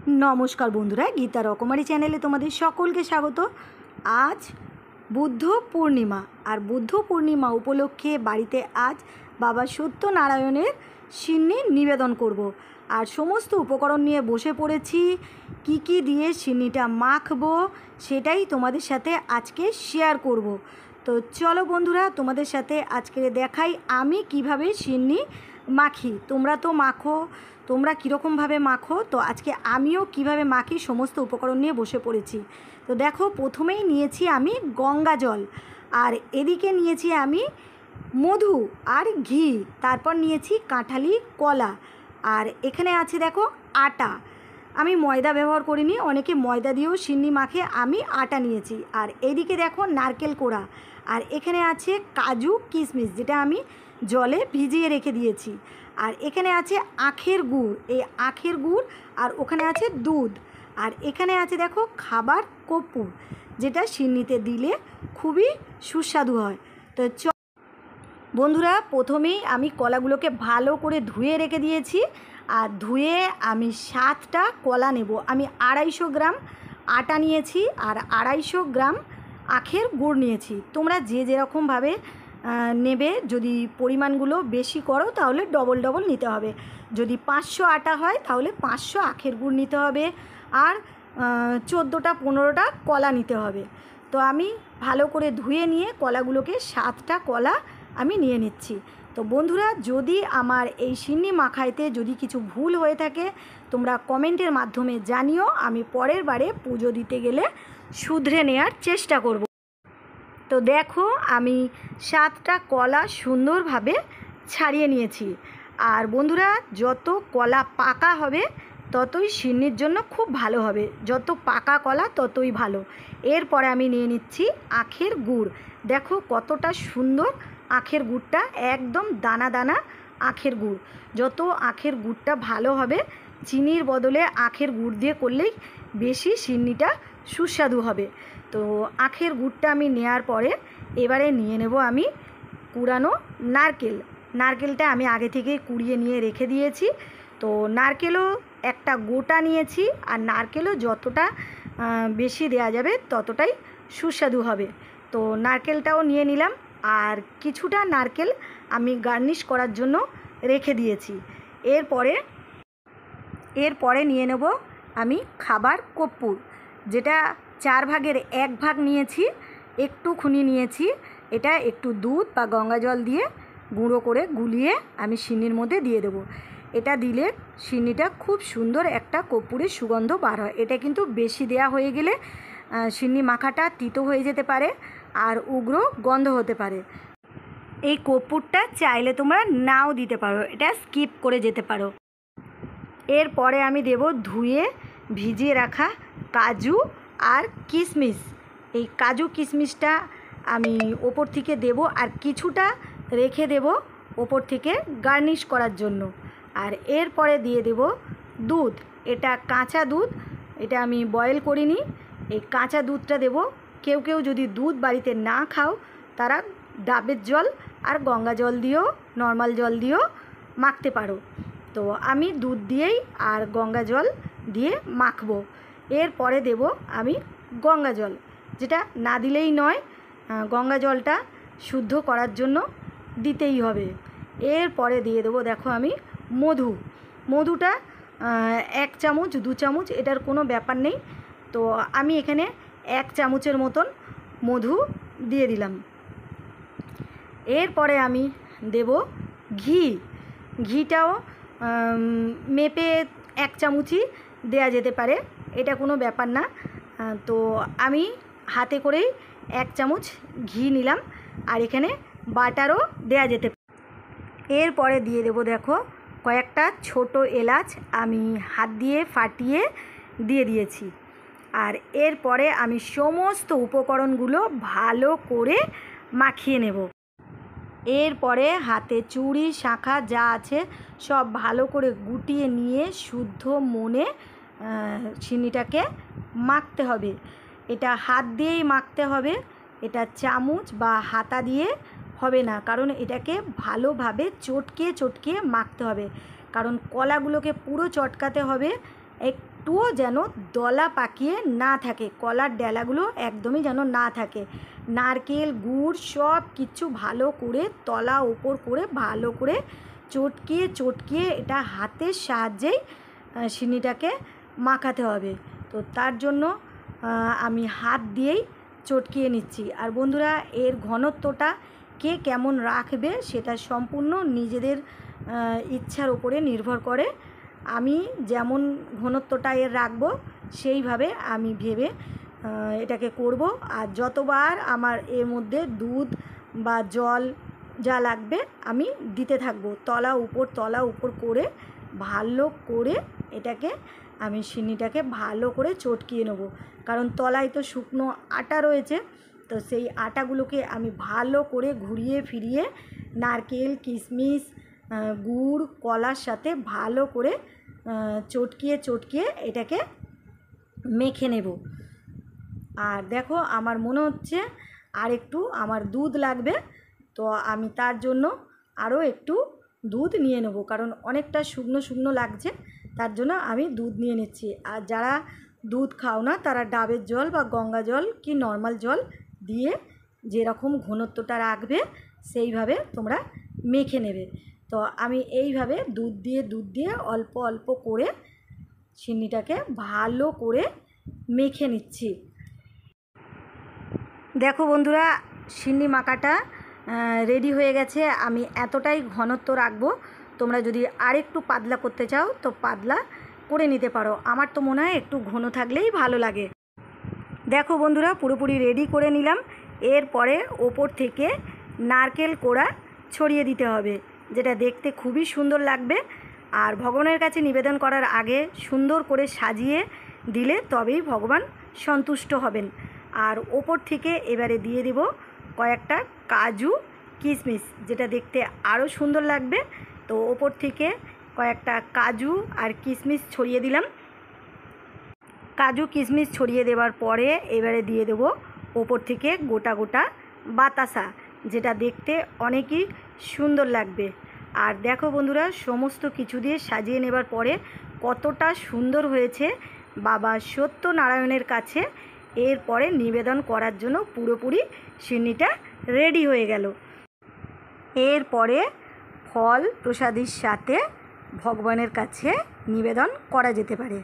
नमस्कार बंधुरा गीता रकमारी चैनेले तुम्हारे सकल के स्वागत। आज बुद्ध पूर्णिमा और बुद्ध पूर्णिमा उपलक्षे बाड़ीते आज बाबा सत्यनारायणेर सिन्नी निवेदन करब और समस्त उपकरण निये बसे पड़ेछि। की दिए सिन्नीटा माखबो सेटाई तुम्हादेर साथे आजके शेयर करब। तो चलो बंधुरा तुम्हादेर साथे आजके देखाई आमी किभाबे सिन्नी माखी। तोमरा तो माखो, তোমরা কীরকমভাবে মাখো, তো আজকে আমিও কিভাবে মাখি সমস্ত উপকরণ নিয়ে বসে পড়েছি। তো দেখো প্রথমেই নিয়েছি আমি গঙ্গা জল, আর এদিকে নিয়েছি আমি মধু আর ঘি, তারপর নিয়েছি কাঁঠালি কলা, আর এখানে আছে দেখো আটা। আমি ময়দা ব্যবহার করিনি, অনেকে ময়দা দিয়েও সিন্নি মাখে, আমি আটা নিয়েছি। আর এইদিকে দেখো নারকেল কোড়া, আর এখানে আছে কাজু কিশমিশ যেটা আমি জলে ভিজিয়ে রেখে দিয়েছি। আর এখানে আছে আখের গুড়, এই আখের গুড়, আর ওখানে আছে দুধ, আর এখানে আছে দেখো খাবার কর্পূর যেটা সিন্নিতে দিলে খুবই সুস্বাদু হয়। তো বন্ধুরা প্রথমেই আমি কলাগুলোকে ভালো করে ধুয়ে রেখে দিয়েছি, আর ধুয়ে আমি 7টা কলা নেব। আমি 250 গ্রাম আটা নিয়েছি আর 250 গ্রাম আখের গুড় নিয়েছি। তোমরা যে যেরকমভাবে নেবে, যদি পরিমাণগুলো বেশি করো তাহলে ডবল নিতে হবে। যদি 500 আটা হয় তাহলে 500 আখের গুড় নিতে হবে, আর 14টা 15টা কলা নিতে হবে। তো আমি ভালো করে ধুয়ে নিয়ে কলাগুলোকে 7টা কলা আমি নিয়ে নিচ্ছি। তো বন্ধুরা যদি আমার এই সিন্নি মাখাইতে যদি কিছু ভুল হয়ে থাকে তোমরা কমেন্টের মাধ্যমে জানিও, আমি পরের বারে পুজো দিতে গেলে শুধরে নেওয়ার চেষ্টা করব। তো দেখো আমি 7টা কলা সুন্দরভাবে ছাড়িয়ে নিয়েছি। আর বন্ধুরা যত কলা পাকা হবে ততই সিন্নির জন্য খুব ভালো হবে, যত পাকা কলা ততই ভালো। এরপরে আমি নিয়ে নিচ্ছি আখের গুড়। দেখো কতটা সুন্দর আখের গুড়টা, একদম দানা দানা আখের গুড়। যত আখের গুড়টা ভালো হবে, চিনির বদলে আখের গুড় দিয়ে করলেই বেশি সিন্নিটা সুস্বাদু হবে। তো আখের গুড়টা আমি নেওয়ার পরে এবারে নিয়ে নেব আমি কুড়ানো নারকেল। নারকেলটা আমি আগে থেকে কুড়িয়ে নিয়ে রেখে দিয়েছি। তো নারকেলও একটা গোটা নিয়েছি, আর নারকেলও যতটা বেশি দেওয়া যাবে ততটাই সুস্বাদু হবে। তো নারকেলটাও নিয়ে নিলাম, আর কিছুটা নারকেল আমি গার্নিশ করার জন্য রেখে দিয়েছি। এরপরে নিয়ে নেব আমি খাবার কর্পূর, যেটা 4 ভাগের 1 ভাগ নিয়েছি, একটুখানি নিয়েছি। এটা একটু দুধ বা গঙ্গা জল দিয়ে গুঁড়ো করে গুলিয়ে আমি সিন্নির মধ্যে দিয়ে দেবো। এটা দিলে সিন্নিটা খুব সুন্দর একটা কর্পূরের সুগন্ধ বার হয়। এটা কিন্তু বেশি দেয়া হয়ে গেলে সিন্নি মাখাটা তিতো হয়ে যেতে পারে আর উগ্র গন্ধ হতে পারে। এই কর্পূরটা চাইলে তোমরা নাও দিতে পারো, এটা স্কিপ করে যেতে পারো। এরপরে আমি দেব ধুয়ে ভিজিয়ে রাখা কাজু আর কিশমিশ। এই কাজু কিশমিশটা আমি ওপর থেকে দেব, আর কিছুটা রেখে দেব ওপর থেকে গার্নিশ করার জন্য। আর এরপরে দিয়ে দেব দুধ, এটা কাঁচা দুধ, এটা আমি বয়েল করিনি। এই কাঁচা দুধটা দেব। কেউ কেউ যদি দুধ বাড়িতে না খাও তারা ডাবের জল আর গঙ্গা জল দিয়েও, নর্মাল জল দিয়েও মাখতে পারো। তো আমি দুধ দিয়েই আর গঙ্গা জল দিয়ে মাখবো। এরপরে দেব আমি গঙ্গা জল, যেটা না দিলেই নয়, গঙ্গা জলটা শুদ্ধ করার জন্য দিতেই হবে। এরপরে দিয়ে দেবো দেখো আমি মধুটা 1 চামচ 2 চামচ এটার কোনো ব্যাপার নেই। তো আমি এখানে 1 চামচের মতন মধু দিয়ে দিলাম। এরপরে আমি দেব ঘিটাও মেপে 1 চামচই দেয়া যেতে পারে, এটা কোনো ব্যাপার না। তো আমি হাতে করেই 1 চামচ ঘি নিলাম, আর এখানে বাটারও দেয়া যেতে পারে। এরপরে দিয়ে দেবো দেখো কয়েকটা ছোট এলাচ আমি হাত দিয়ে ফাটিয়ে দিয়ে দিয়েছি। আর এরপরে আমি সমস্ত উপকরণগুলো ভালো করে মাখিয়ে নেব। এরপরে হাতে চুড়ি শাঁখা যা আছে সব ভালো করে গুটিয়ে নিয়ে শুদ্ধ মনে সিন্নিটাকে মাখতে হবে। এটা হাত দিয়েই মাখতে হবে, এটা চামচ বা হাতা দিয়ে হবে না, কারণ এটাকে ভালোভাবে চটকে মাখতে হবে, কারণ কলাগুলোকে পুরো চটকাতে হবে একটুও যেন দলা পাকিয়ে না থাকে, কলার ডেলাগুলো একদমই যেন না থাকে। নারকেল গুড় সব কিছু ভালো করে তলা ওপর করে ভালো করে চটকিয়ে চটকিয়ে এটা হাতের সাহায্যেই সিন্নিটাকে মাখাতে হবে। তো তার জন্য আমি হাত দিয়েই চটকিয়ে নিচ্ছি। আর বন্ধুরা, এর ঘনত্বটা কে কেমন রাখবে সেটা সম্পূর্ণ নিজেদের ইচ্ছার উপরে নির্ভর করে। আমি যেমন ঘনত্বটা এর রাখবো সেইভাবে আমি ভেবে এটাকে করব। আর যতবার আমার এর মধ্যে দুধ বা জল যা লাগবে আমি দিতে থাকবো, তলা উপর করে ভালো করে এটাকে আমি সিন্নিটাকে ভালো করে চটকিয়ে নেবো। কারণ তলায় তো শুকনো আটা রয়েছে, তো সেই আটাগুলোকে আমি ভালো করে ঘুরিয়ে ফিরিয়ে নারকেল কিশমিশ গুড় কলার সাথে ভালো করে চটকিয়ে চটকিয়ে এটাকে মেখে নেব। আর দেখো, আমার মনে হচ্ছে আর একটু আমার দুধ লাগবে, তো আমি তার জন্য আরও একটু দুধ নিয়ে নেব, কারণ অনেকটা শুকনো শুকনো লাগছে, তার জন্য আমি দুধ নিয়ে নিচ্ছি। আর যারা দুধ খাও না তারা ডাবের জল বা গঙ্গা জল কি নর্মাল জল দিয়ে যেরকম ঘনত্বটা রাখবে সেইভাবে তোমরা মেখে নেবে। তো আমি এইভাবে দুধ দিয়ে অল্প অল্প করে সিন্নিটাকে ভালো করে মেখে নিচ্ছি। দেখো বন্ধুরা, সিন্নি মাখাটা রেডি হয়ে গেছে। আমি এতটাই ঘনত্ব রাখবো, তোমরা যদি আরেকটু পাতলা করতে চাও তো পাতলা করে নিতে পারো। আমার তো মনে হয় একটু ঘন থাকলেই ভালো লাগে। দেখো বন্ধুরা, পুরোপুরি রেডি করে নিলাম। এরপরে ওপর থেকে নারকেল কোড়া ছড়িয়ে দিতে হবে, যেটা দেখতে খুবই সুন্দর লাগবে। আর ভগবানের কাছে নিবেদন করার আগে সুন্দর করে সাজিয়ে দিলে তবেই ভগবান সন্তুষ্ট হবেন। আর ওপর থেকে এবারে দিয়ে দেব কয়েকটা কাজু কিশমিশ, যেটা দেখতে আরও সুন্দর লাগবে। তো ওপর থেকে কয়েকটা কাজু আর কিশমিশ ছড়িয়ে দিলাম। কাজু কিশমিশ ছড়িয়ে দেওয়ার পরে এবারে দিয়ে দেবো ওপর থেকে গোটা গোটা বাতাসা, যেটা দেখতে অনেকই সুন্দর লাগবে। আর দেখো বন্ধুরা, সমস্ত কিছু দিয়ে সাজিয়ে নেবার পরে কতটা সুন্দর হয়েছে বাবা সত্যনারায়ণের কাছে। এরপরে নিবেদন করার জন্য পুরোপুরি সিন্নিটা রেডি হয়ে গেল। এরপরে ফল প্রসাদির সাথে ভগবানের কাছে নিবেদন করা যেতে পারে।